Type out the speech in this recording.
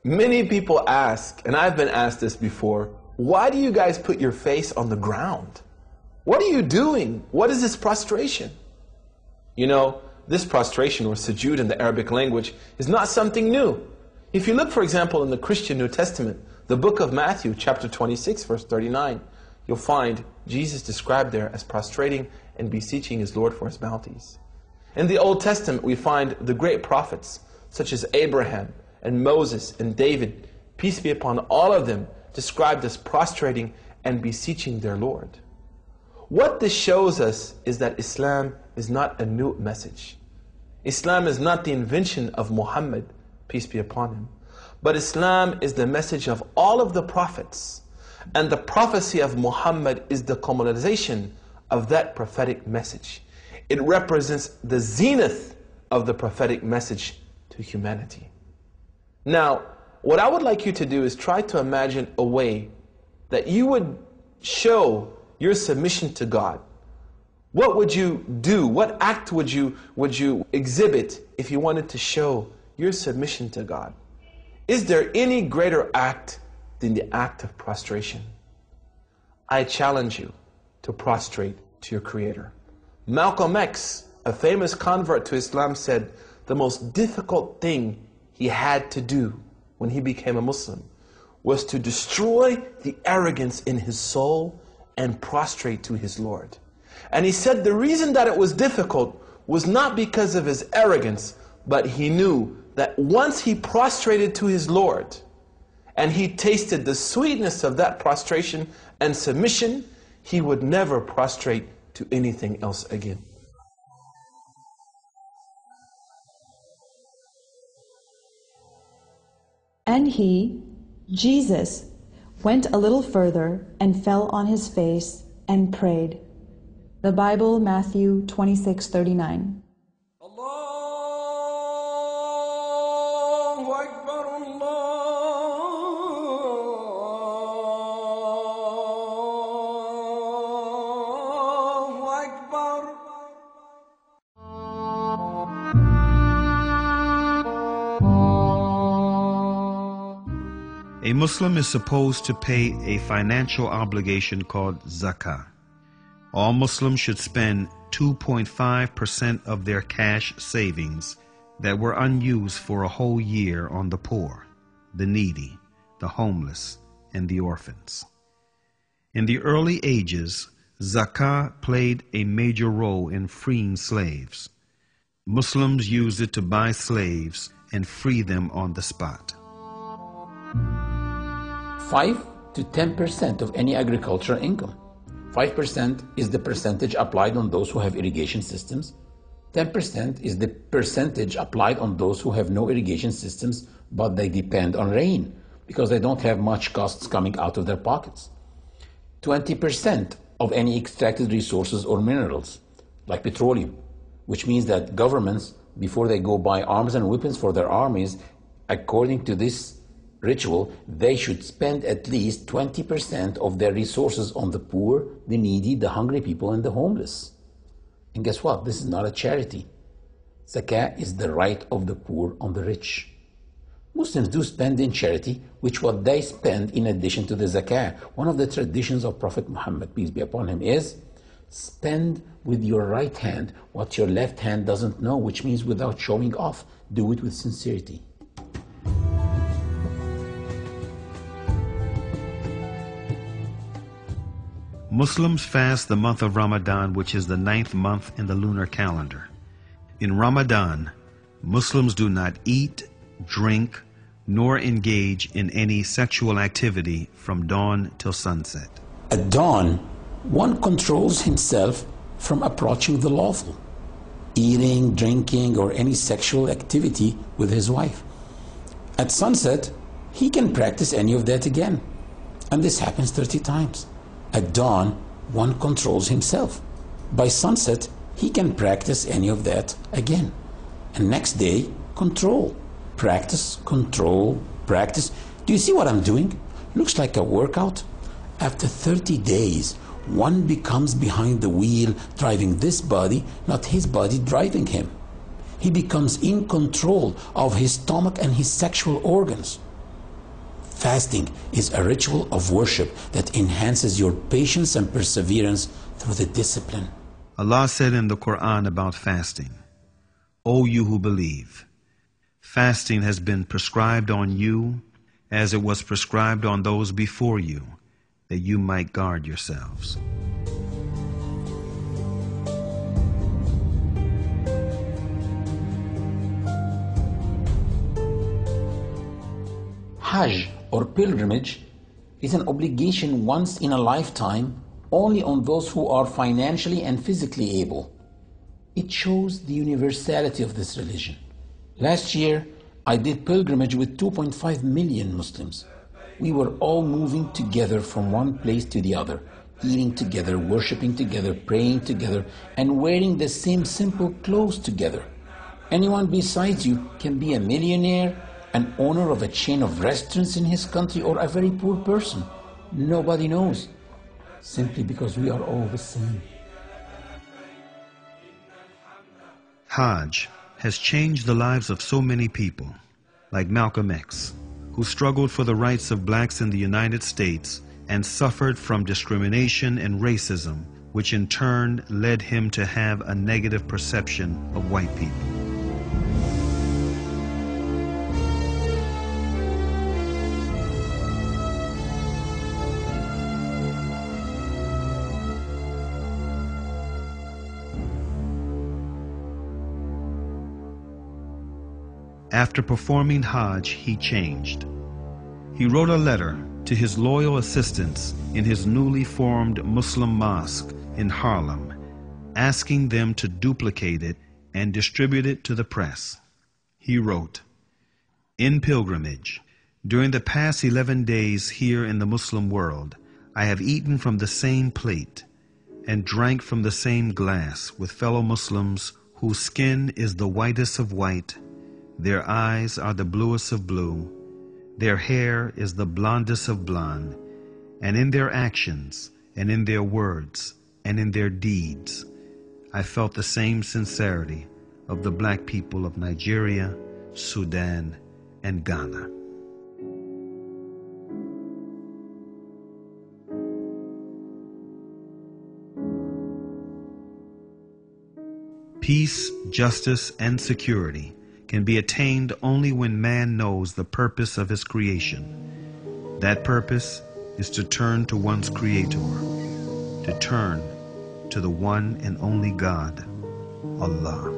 Many people ask, and I've been asked this before, why do you guys put your face on the ground? What are you doing? What is this prostration? You know, this prostration, or sujood in the Arabic language, is not something new. If you look, for example, in the Christian New Testament, the book of Matthew, chapter 26, verse 39, you'll find Jesus described there as prostrating and beseeching his Lord for his bounties. In the Old Testament, we find the great prophets, such as Abraham and Moses and David, peace be upon all of them, described as prostrating and beseeching their Lord. What this shows us is that Islam is not a new message. Islam is not the invention of Muhammad, peace be upon him, but Islam is the message of all of the prophets, and the prophecy of Muhammad is the culmination of that prophetic message. It represents the zenith of the prophetic message to humanity. Now, what I would like you to do is try to imagine a way that you would show your submission to God. What would you do? What act would you exhibit if you wanted to show your submission to God? Is there any greater act than the act of prostration? I challenge you to prostrate to your Creator. Malcolm X, a famous convert to Islam, said the most difficult thing he had to do when he became a Muslim was to destroy the arrogance in his soul and prostrate to his Lord. And he said the reason that it was difficult was not because of his arrogance, but he knew that once he prostrated to his Lord and he tasted the sweetness of that prostration and submission, he would never prostrate to anything else again. And he, Jesus, went a little further and fell on his face and prayed. The Bible, Matthew 26:39. Allahu Akbar, Allahu Akbar. A Muslim is supposed to pay a financial obligation called zakah. All Muslims should spend 2.5% of their cash savings that were unused for a whole year on the poor, the needy, the homeless, and the orphans. In the early ages, zakah played a major role in freeing slaves. Muslims used it to buy slaves and free them on the spot. 5 to 10% of any agricultural income. 5% is the percentage applied on those who have irrigation systems. 10% is the percentage applied on those who have no irrigation systems, but they depend on rain because they don't have much costs coming out of their pockets. 20% of any extracted resources or minerals, like petroleum, which means that governments, before they go buy arms and weapons for their armies, according to this ritual, they should spend at least 20% of their resources on the poor, the needy, the hungry people, and the homeless. And guess what? This is not a charity. Zakah is the right of the poor on the rich. Muslims do spend in charity, which what they spend in addition to the zakah. One of the traditions of Prophet Muhammad, peace be upon him, is spend with your right hand what your left hand doesn't know, which means without showing off. Do it with sincerity. Muslims fast the month of Ramadan, which is the 9th month in the lunar calendar. In Ramadan, Muslims do not eat, drink, nor engage in any sexual activity from dawn till sunset. At dawn, one controls himself from approaching the lawful, eating, drinking, or any sexual activity with his wife. At sunset, he can practice any of that again, and this happens 30 times. At dawn, one controls himself. By sunset, he can practice any of that again. And next day, control. Practice, control, practice. Do you see what I'm doing? Looks like a workout. After 30 days, one becomes behind the wheel, driving this body, not his body driving him. He becomes in control of his stomach and his sexual organs. Fasting is a ritual of worship that enhances your patience and perseverance through the discipline. Allah said in the Quran about fasting, O you who believe, fasting has been prescribed on you as it was prescribed on those before you, that you might guard yourselves. Hajj, or pilgrimage, is an obligation once in a lifetime only on those who are financially and physically able. It shows the universality of this religion. Last year, I did pilgrimage with 2.5 million Muslims. We were all moving together from one place to the other, eating together, worshiping together, praying together, and wearing the same simple clothes together. Anyone besides you can be a millionaire, an owner of a chain of restaurants in his country, or a very poor person. Nobody knows, simply because we are all the same. Hajj has changed the lives of so many people, like Malcolm X, who struggled for the rights of blacks in the United States and suffered from discrimination and racism, which in turn led him to have a negative perception of white people. After performing Hajj, he changed. He wrote a letter to his loyal assistants in his newly formed Muslim mosque in Harlem, asking them to duplicate it and distribute it to the press. He wrote, "In pilgrimage, during the past 11 days here in the Muslim world, I have eaten from the same plate and drank from the same glass with fellow Muslims whose skin is the whitest of white, their eyes are the bluest of blue, their hair is the blondest of blonde, and in their actions, and in their words, and in their deeds, I felt the same sincerity of the black people of Nigeria, Sudan, and Ghana." Peace, justice, and security can be attained only when man knows the purpose of his creation. That purpose is to turn to one's Creator, to turn to the one and only God, Allah.